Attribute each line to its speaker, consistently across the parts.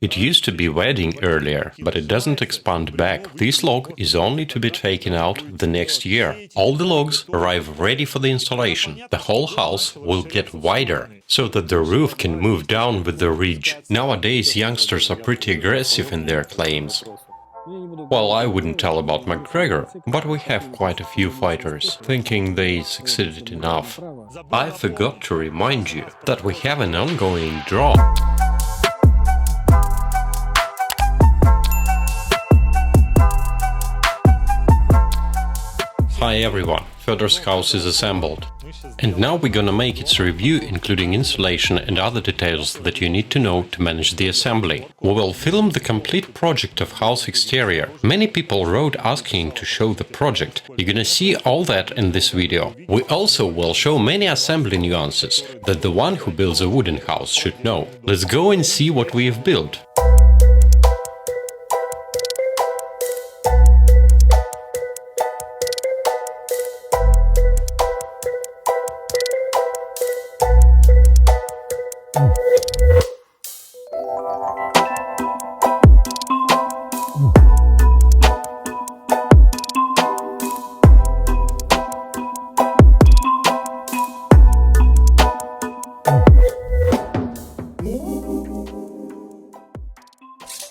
Speaker 1: It used to be wedding earlier, but it doesn't expand back. This log is only to be taken out the next year. All the logs arrive ready for the installation. The whole house will get wider, so that the roof can move down with the ridge. Nowadays youngsters are pretty aggressive in their claims. Well, I wouldn't tell about McGregor, but we have quite a few fighters, thinking they succeeded enough. I forgot to remind you that we have an ongoing draw. Hi everyone, Fedor's house is assembled. And now we're gonna make its review, including installation and other details that you need to know to manage the assembly. We will film the complete project of house exterior. Many people wrote asking to show the project. You're gonna see all that in this video. We also will show many assembly nuances that the one who builds a wooden house should know. Let's go and see what we have built.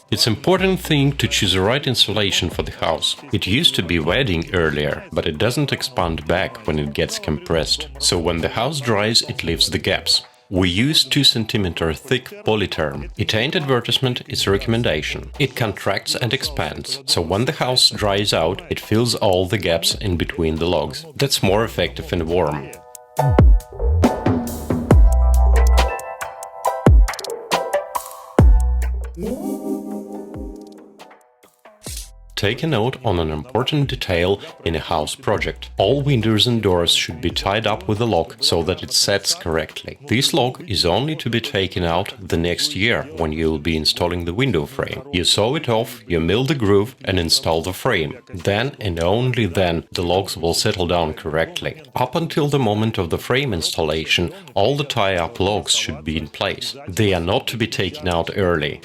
Speaker 1: It's an important thing to choose the right insulation for the house. It used to be wedding earlier, but it doesn't expand back when it gets compressed. So when the house dries, it leaves the gaps. We use 2 cm thick polyterm. It ain't advertisement, it's a recommendation. It contracts and expands, so when the house dries out, it fills all the gaps in between the logs. That's more effective and warm. Take a note on an important detail in a house project. All windows and doors should be tied up with a lock so that it sets correctly. This lock is only to be taken out the next year when you will be installing the window frame. You saw it off, you mill the groove and install the frame. Then and only then the logs will settle down correctly. Up until the moment of the frame installation, all the tie-up logs should be in place. They are not to be taken out early.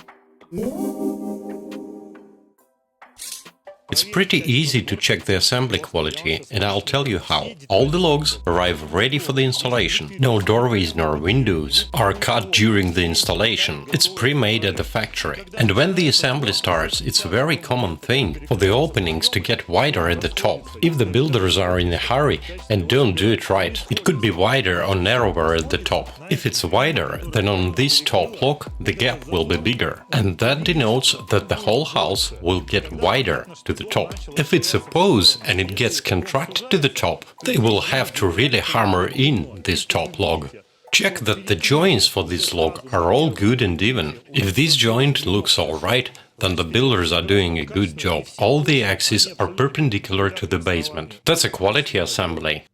Speaker 1: It's pretty easy to check the assembly quality, and I'll tell you how. All the logs arrive ready for the installation. No doorways nor windows are cut during the installation. It's pre-made at the factory. And when the assembly starts, it's a very common thing for the openings to get wider at the top. If the builders are in a hurry and don't do it right, it could be wider or narrower at the top. If it's wider, then on this top log, the gap will be bigger. And that denotes that the whole house will get wider to the top. If it's opposed and it gets contracted to the top, they will have to really hammer in this top log. Check that the joints for this log are all good and even. If this joint looks alright, then the builders are doing a good job. All the axes are perpendicular to the basement. That's a quality assembly.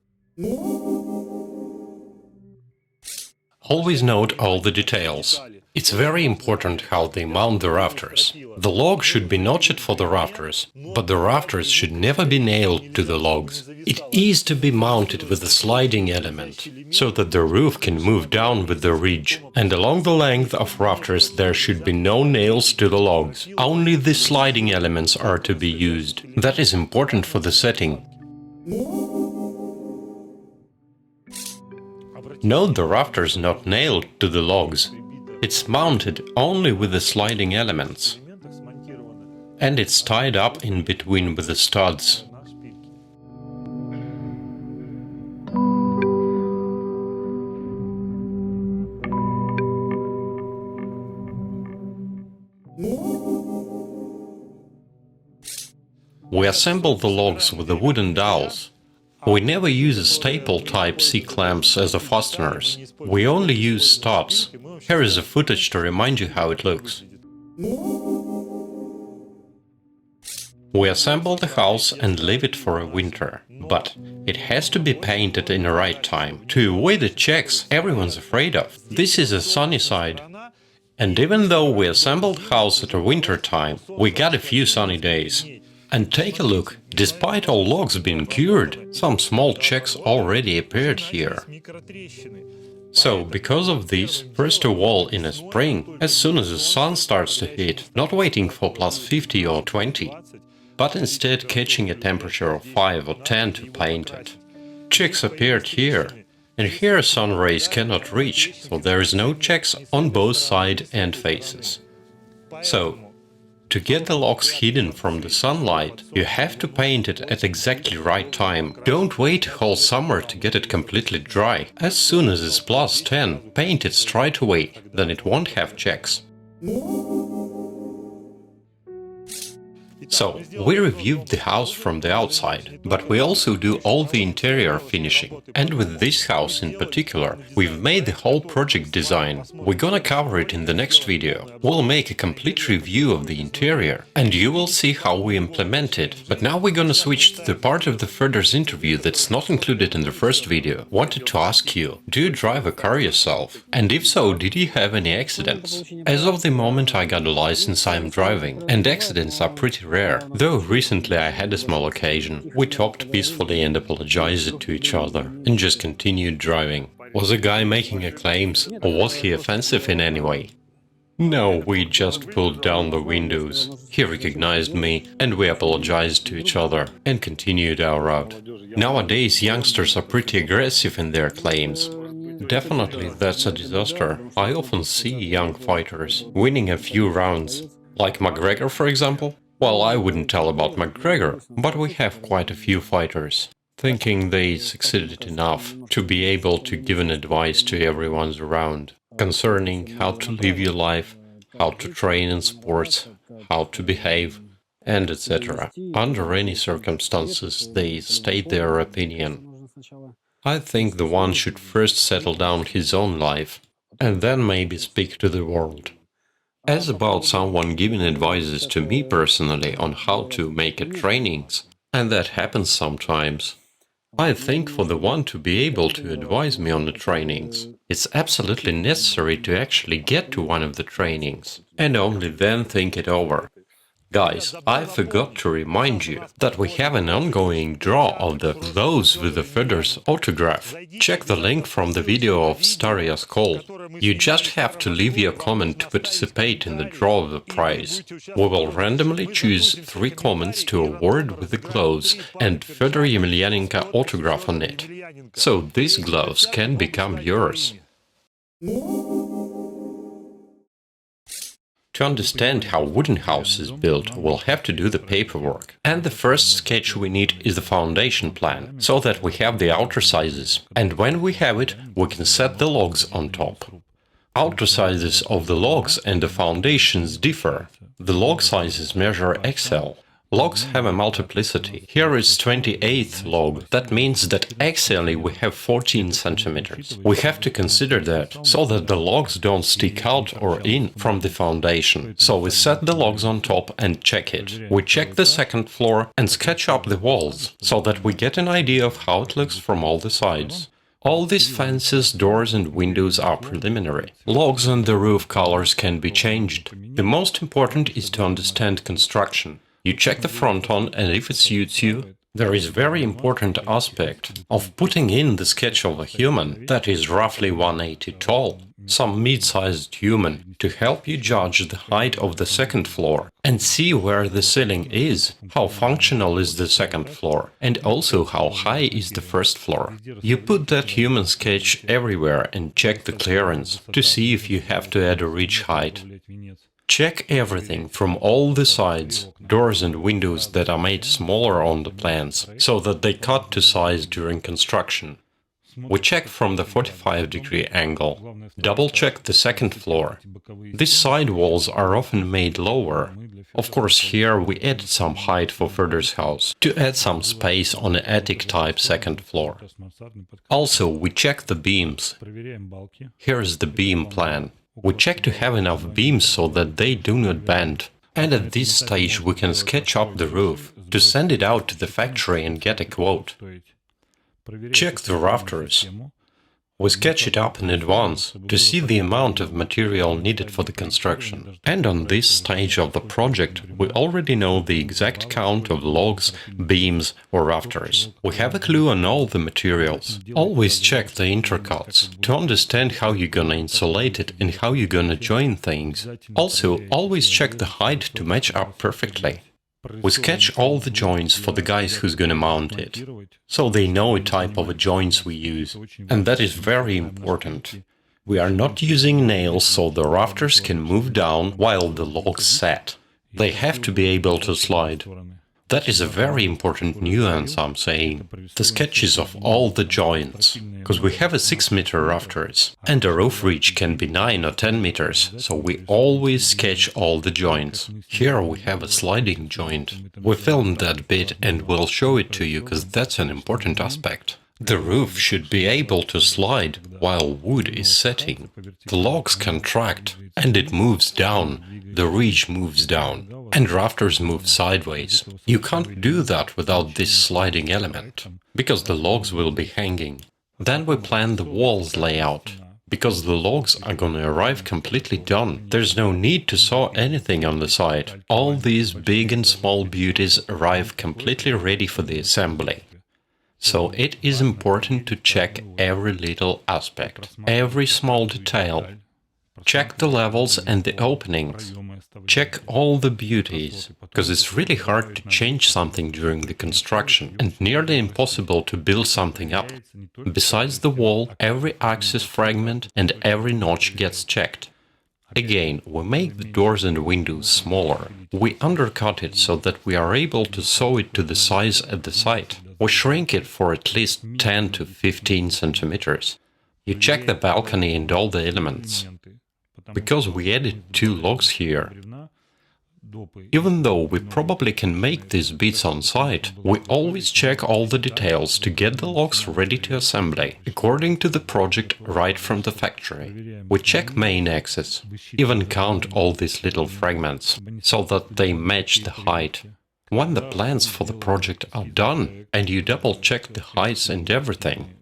Speaker 1: Always note all the details. It's very important how they mount the rafters. The log should be notched for the rafters, but the rafters should never be nailed to the logs. It is to be mounted with a sliding element, so that the roof can move down with the ridge. And along the length of rafters there should be no nails to the logs. Only the sliding elements are to be used. That is important for the setting. Note the rafters not nailed to the logs. It's mounted only with the sliding elements, and it's tied up in between with the studs. We assemble the logs with the wooden dowels. We never use staple-type C-clamps as the fasteners. We only use studs. Here is a footage to remind you how it looks. We assemble the house and leave it for a winter, but it has to be painted in the right time, to avoid the checks everyone's afraid of. This is a sunny side. And even though we assembled the house at a winter time, we got a few sunny days. And take a look, despite all logs being cured, some small checks already appeared here. So, because of this, first of all in a spring, as soon as the sun starts to hit, not waiting for plus 50 or 20, but instead catching a temperature of 5 or 10 to paint it. Checks appeared here, and here sun rays cannot reach, so there is no checks on both sides and faces. So, to get the logs hidden from the sunlight, you have to paint it at exactly right time. Don't wait a whole summer to get it completely dry. As soon as it's plus 10, paint it straight away, then it won't have checks. So, we reviewed the house from the outside, but we also do all the interior finishing. And with this house in particular, we've made the whole project design. We're gonna cover it in the next video. We'll make a complete review of the interior, and you will see how we implement it. But now we're gonna switch to the part of the Fedor's interview that's not included in the first video. Wanted to ask you, do you drive a car yourself? And if so, did you have any accidents? As of the moment I got a license, I'm driving, and accidents are pretty rare. Though recently I had a small occasion. We talked peacefully and apologized to each other, and just continued driving. Was a guy making a claims, or was he offensive in any way? No, we just pulled down the windows. He recognized me, and we apologized to each other, and continued our route. Nowadays youngsters are pretty aggressive in their claims. Definitely that's a disaster. I often see young fighters winning a few rounds. Like McGregor, for example. Well, I wouldn't tell about McGregor, but we have quite a few fighters, thinking they succeeded enough to be able to give an advice to everyone around, concerning how to live your life, how to train in sports, how to behave, and etc. Under any circumstances, they state their opinion. I think the one should first settle down his own life, and then maybe speak to the world. As about someone giving advices to me personally on how to make it trainings, and that happens sometimes, I think for the one to be able to advise me on the trainings, it's absolutely necessary to actually get to one of the trainings, and only then think it over. Guys, I forgot to remind you that we have an ongoing draw of the Those with the Fedor's autograph. Check the link from the video of Staria's call. You just have to leave your comment to participate in the draw of the prize. We will randomly choose 3 comments to award with the gloves and Fedor Emelianenko autograph on it. So these gloves can become yours. To understand how wooden house is built, we'll have to do the paperwork. And the first sketch we need is the foundation plan, so that we have the outer sizes. And when we have it, we can set the logs on top. Outer sizes of the logs and the foundations differ. The log sizes measure XL. Logs have a multiplicity. Here is 28th log. That means that axially we have 14 centimeters. We have to consider that, so that the logs don't stick out or in from the foundation. So we set the logs on top and check it. We check the second floor and sketch up the walls, so that we get an idea of how it looks from all the sides. All these fences, doors and windows are preliminary. Logs on the roof colors can be changed. The most important is to understand construction. You check the fronton, and if it suits you, there is very important aspect of putting in the sketch of a human that is roughly 180 tall, some mid-sized human, to help you judge the height of the second floor and see where the ceiling is, how functional is the second floor, and also how high is the first floor. You put that human sketch everywhere and check the clearance to see if you have to add a ridge height. Check everything from all the sides, doors and windows that are made smaller on the plans, so that they cut to size during construction. We check from the 45-degree angle. Double-check the second floor. These side walls are often made lower. Of course, here we added some height for Fedor's house, to add some space on an attic-type second floor. Also, we check the beams. Here is the beam plan. We check to have enough beams so that they do not bend. And at this stage we can sketch up the roof, to send it out to the factory and get a quote. Check the rafters. We sketch it up in advance to see the amount of material needed for the construction. And on this stage of the project, we already know the exact count of logs, beams or rafters. We have a clue on all the materials. Always check the intercuts to understand how you're gonna insulate it and how you're gonna join things. Also, always check the height to match up perfectly. We sketch all the joints for the guys who's gonna mount it, so they know a type of joints we use, and that is very important. We are not using nails so the rafters can move down while the logs set. They have to be able to slide. That is a very important nuance, I'm saying. The sketches of all the joints, because we have a 6-meter rafters, and the roof reach can be 9 or 10 meters, so we always sketch all the joints. Here we have a sliding joint. We filmed that bit and we'll show it to you, because that's an important aspect. The roof should be able to slide while wood is setting. The logs contract and it moves down, the ridge moves down, and rafters move sideways. You can't do that without this sliding element, because the logs will be hanging. Then we plan the walls layout. Because the logs are gonna arrive completely done, there's no need to saw anything on the side. All these big and small beauties arrive completely ready for the assembly. So it is important to check every little aspect, every small detail. Check the levels and the openings. Check all the beauties, because it's really hard to change something during the construction and nearly impossible to build something up. Besides the wall, every axis fragment and every notch gets checked. Again, we make the doors and windows smaller. We undercut it so that we are able to sew it to the size at the site. We shrink it for at least 10 to 15 centimeters. You check the balcony and all the elements. Because we added 2 logs here, even though we probably can make these bits on site, we always check all the details to get the logs ready to assembly, according to the project right from the factory. We check main axis, even count all these little fragments, so that they match the height. When the plans for the project are done, and you double-check the heights and everything,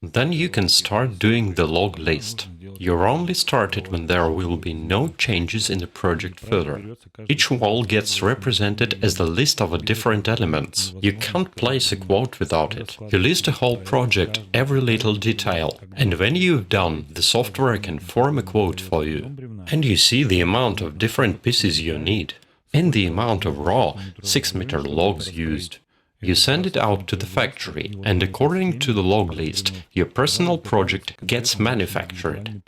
Speaker 1: then you can start doing the log list. You're only started when there will be no changes in the project further. Each wall gets represented as the list of different elements. You can't place a quote without it. You list a whole project, every little detail, and when you've done, the software can form a quote for you. And you see the amount of different pieces you need, and the amount of raw 6-meter logs used. You send it out to the factory, and according to the log list, your personal project gets manufactured.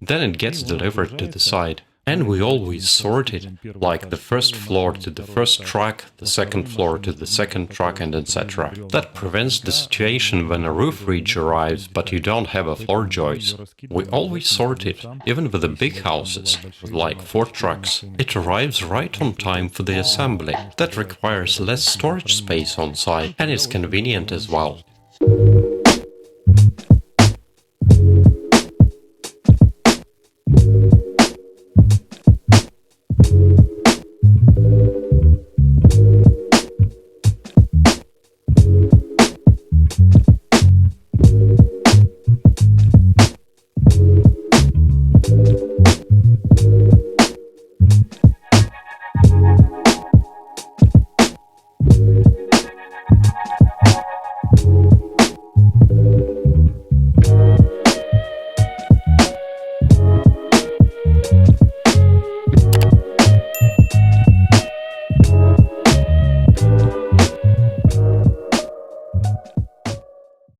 Speaker 1: Then it gets delivered to the site. And we always sort it, like the first floor to the first truck, the second floor to the second truck, and etc. That prevents the situation when a roof ridge arrives, but you don't have a floor joist. We always sort it, even with the big houses, like 4 trucks. It arrives right on time for the assembly. That requires less storage space on site, and it's convenient as well.